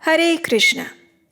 हरे कृष्णा।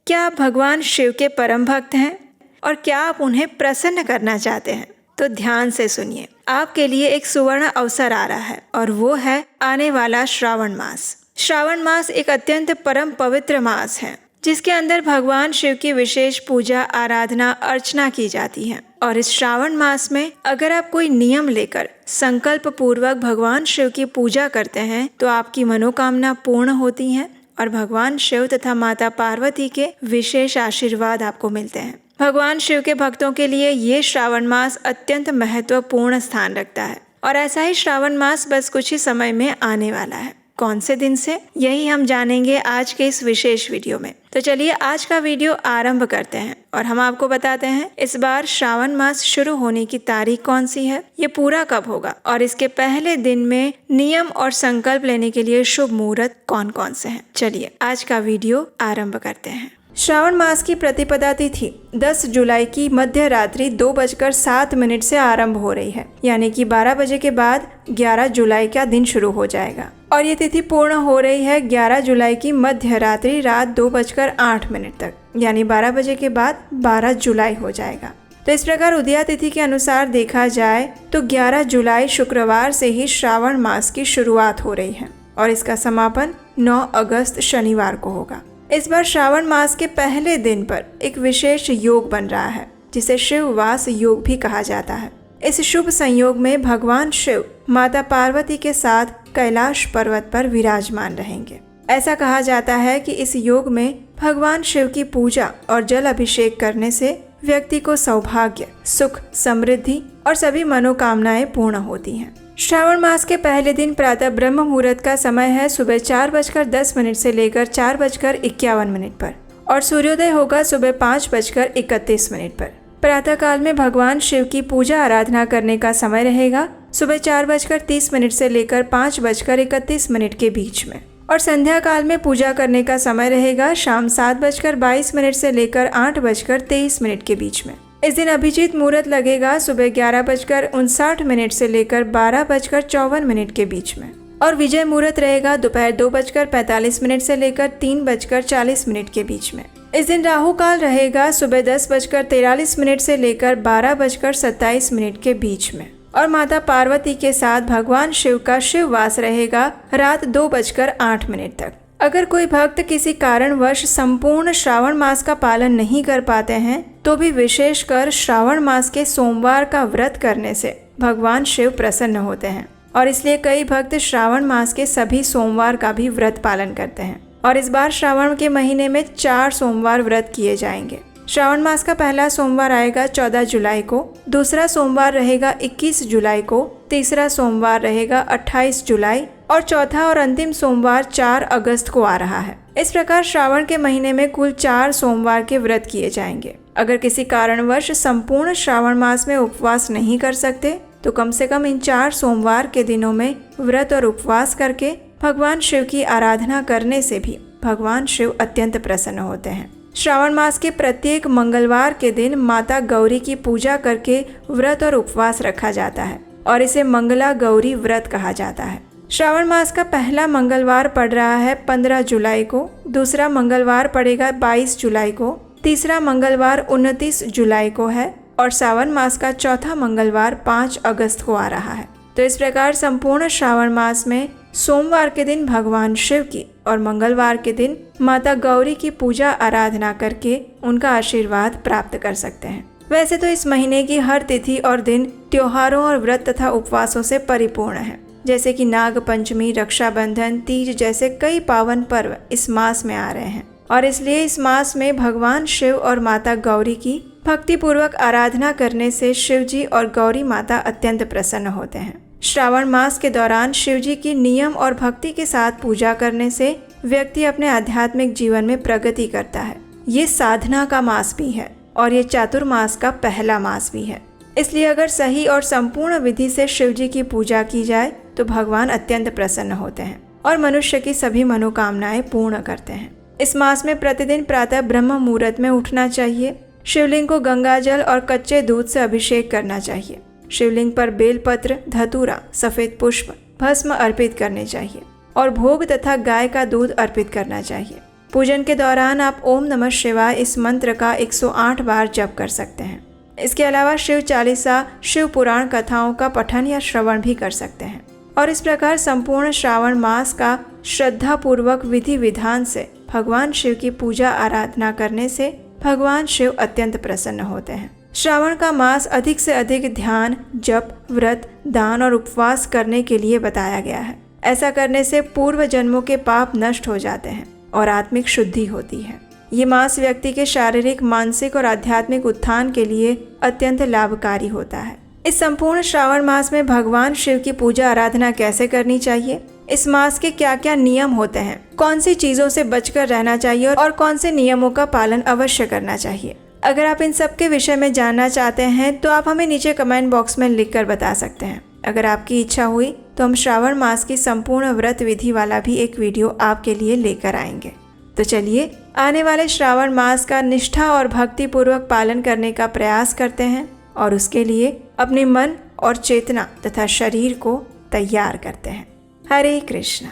क्या आप भगवान शिव के परम भक्त हैं और क्या आप उन्हें प्रसन्न करना चाहते हैं? तो ध्यान से सुनिए, आपके लिए एक सुवर्ण अवसर आ रहा है और वो है आने वाला श्रावण मास। श्रावण मास एक अत्यंत परम पवित्र मास है जिसके अंदर भगवान शिव की विशेष पूजा, आराधना, अर्चना की जाती है। और इस श्रावण मास में अगर आप कोई नियम लेकर संकल्प पूर्वक भगवान शिव की पूजा करते हैं तो आपकी मनोकामना पूर्ण होती है और भगवान शिव तथा माता पार्वती के विशेष आशीर्वाद आपको मिलते हैं। भगवान शिव के भक्तों के लिए ये श्रावण मास अत्यंत महत्वपूर्ण स्थान रखता है और ऐसा ही श्रावण मास बस कुछ ही समय में आने वाला है। कौन से दिन से, यही हम जानेंगे आज के इस विशेष वीडियो में। तो चलिए आज का वीडियो आरंभ करते हैं और हम आपको बताते हैं इस बार श्रावण मास शुरू होने की तारीख कौन सी है, ये पूरा कब होगा और इसके पहले दिन में नियम और संकल्प लेने के लिए शुभ मुहूर्त कौन कौन से हैं। चलिए आज का वीडियो आरंभ करते हैं। श्रावण मास की प्रतिपदा तिथि 10 जुलाई की मध्य रात्रि 2:07 से आरंभ हो रही है, यानी कि 12 बजे के बाद 11 जुलाई का दिन शुरू हो जाएगा और ये तिथि पूर्ण हो रही है 11 जुलाई की मध्य रात्रि रात 2:08 तक, यानी 12 बजे के बाद 12 जुलाई हो जाएगा। तो इस प्रकार उदया तिथि के अनुसार देखा जाए तो 11 जुलाई शुक्रवार से ही श्रावण मास की शुरुआत हो रही है और इसका समापन 9 अगस्त शनिवार को होगा। इस बार श्रावण मास के पहले दिन पर एक विशेष योग बन रहा है जिसे शिव वास योग भी कहा जाता है। इस शुभ संयोग में भगवान शिव माता पार्वती के साथ कैलाश पर्वत पर विराजमान रहेंगे। ऐसा कहा जाता है कि इस योग में भगवान शिव की पूजा और जल अभिषेक करने से व्यक्ति को सौभाग्य, सुख, समृद्धि और सभी मनोकामनाएं पूर्ण होती हैं। श्रावण मास के पहले दिन प्रातः ब्रह्म मुहूर्त का समय है सुबह 4:10 से लेकर 4:51 पर और सूर्योदय होगा सुबह 5:31 पर। प्रातः काल में भगवान शिव की पूजा आराधना करने का समय रहेगा सुबह 4:30 से लेकर 5:31 के बीच में और संध्या काल में पूजा करने का समय रहेगा शाम 7:22 से लेकर 8:23 के बीच में। इस दिन अभिजीत मुहूर्त लगेगा सुबह 11:59 से लेकर 12:54 के बीच में और विजय मुहूर्त रहेगा दोपहर 2:45 से लेकर 3:40 के बीच में। इस दिन राहु काल रहेगा सुबह 10:43 से लेकर 12:27 के बीच में और माता पार्वती के साथ भगवान शिव का शिव वास रहेगा रात 2:08 तक। अगर कोई भक्त किसी कारणवश संपूर्ण श्रावण मास का पालन नहीं कर पाते हैं तो भी विशेषकर श्रावण मास के सोमवार का व्रत करने से भगवान शिव प्रसन्न होते हैं और इसलिए कई भक्त श्रावण मास के सभी सोमवार का भी व्रत पालन करते हैं और इस बार श्रावण के महीने में 4 सोमवार व्रत किए जाएंगे। श्रावण मास का पहला सोमवार आएगा 14 जुलाई को, दूसरा सोमवार रहेगा 21 जुलाई को, तीसरा सोमवार रहेगा 28 जुलाई और चौथा और अंतिम सोमवार 4 अगस्त को आ रहा है। इस प्रकार श्रावण के महीने में कुल 4 सोमवार के व्रत किए जाएंगे। अगर किसी कारणवश संपूर्ण श्रावण मास में उपवास नहीं कर सकते तो कम से कम इन 4 सोमवार के दिनों में व्रत और उपवास करके भगवान शिव की आराधना करने से भी भगवान शिव अत्यंत प्रसन्न होते हैं। श्रावण मास के प्रत्येक मंगलवार के दिन माता गौरी की पूजा करके व्रत और उपवास रखा जाता है और इसे मंगला गौरी व्रत कहा जाता है। श्रावण मास का पहला मंगलवार पड़ रहा है 15 जुलाई को, दूसरा मंगलवार पड़ेगा 22 जुलाई को, तीसरा मंगलवार 29 जुलाई को है और श्रावण मास का चौथा मंगलवार 5 अगस्त को आ रहा है। तो इस प्रकार संपूर्ण श्रावण मास में सोमवार के दिन भगवान शिव की और मंगलवार के दिन माता गौरी की पूजा आराधना करके उनका आशीर्वाद प्राप्त कर सकते हैं। वैसे तो इस महीने की हर तिथि और दिन त्योहारों और व्रत तथा उपवासों से परिपूर्ण है, जैसे कि नाग पंचमी, रक्षाबंधन, तीज जैसे कई पावन पर्व इस मास में आ रहे हैं और इसलिए इस मास में भगवान शिव और माता गौरी की भक्ति पूर्वक आराधना करने से शिव जी और गौरी माता अत्यंत प्रसन्न होते हैं। श्रावण मास के दौरान शिव जी की नियम और भक्ति के साथ पूजा करने से व्यक्ति अपने आध्यात्मिक जीवन में प्रगति करता है। ये साधना का मास भी है और ये चातुर्मास का पहला मास भी है, इसलिए अगर सही और संपूर्ण विधि से शिव जी की पूजा की जाए तो भगवान अत्यंत प्रसन्न होते हैं और मनुष्य की सभी मनोकामनाएं पूर्ण करते हैं। इस मास में प्रतिदिन प्रातः ब्रह्म मुहूर्त में उठना चाहिए। शिवलिंग को गंगा जल और कच्चे दूध से अभिषेक करना चाहिए। शिवलिंग पर बेलपत्र, धतूरा, सफेद पुष्प, भस्म अर्पित करने चाहिए और भोग तथा गाय का दूध अर्पित करना चाहिए। पूजन के दौरान आप ओम नमः शिवाय इस मंत्र का 108 बार जप कर सकते हैं। इसके अलावा शिव चालीसा, शिव पुराण कथाओं का पठन या श्रवण भी कर सकते हैं। और इस प्रकार संपूर्ण श्रावण मास का श्रद्धा पूर्वक विधि विधान से भगवान शिव की पूजा आराधना करने से भगवान शिव अत्यंत प्रसन्न होते हैं। श्रावण का मास अधिक से अधिक ध्यान, जप, व्रत, दान और उपवास करने के लिए बताया गया है। ऐसा करने से पूर्व जन्मों के पाप नष्ट हो जाते हैं और आत्मिक शुद्धि होती है। ये मास व्यक्ति के शारीरिक, मानसिक और आध्यात्मिक उत्थान के लिए अत्यंत लाभकारी होता है। इस संपूर्ण श्रावण मास में भगवान शिव की पूजा आराधना कैसे करनी चाहिए, इस मास के क्या क्या नियम होते हैं, कौन सी चीजों से बचकर रहना चाहिए और कौन से नियमों का पालन अवश्य करना चाहिए। अगर आप इन सब के विषय में जानना चाहते हैं तो आप हमें नीचे कमेंट बॉक्स में लिखकर बता सकते हैं। अगर आपकी इच्छा हुई तो हम श्रावण मास की संपूर्ण व्रत विधि वाला भी एक वीडियो आपके लिए लेकर आएंगे। तो चलिए आने वाले श्रावण मास का निष्ठा और भक्ति पूर्वक पालन करने का प्रयास करते हैं और उसके लिए अपने मन और चेतना तथा शरीर को तैयार करते हैं। हरे कृष्णा।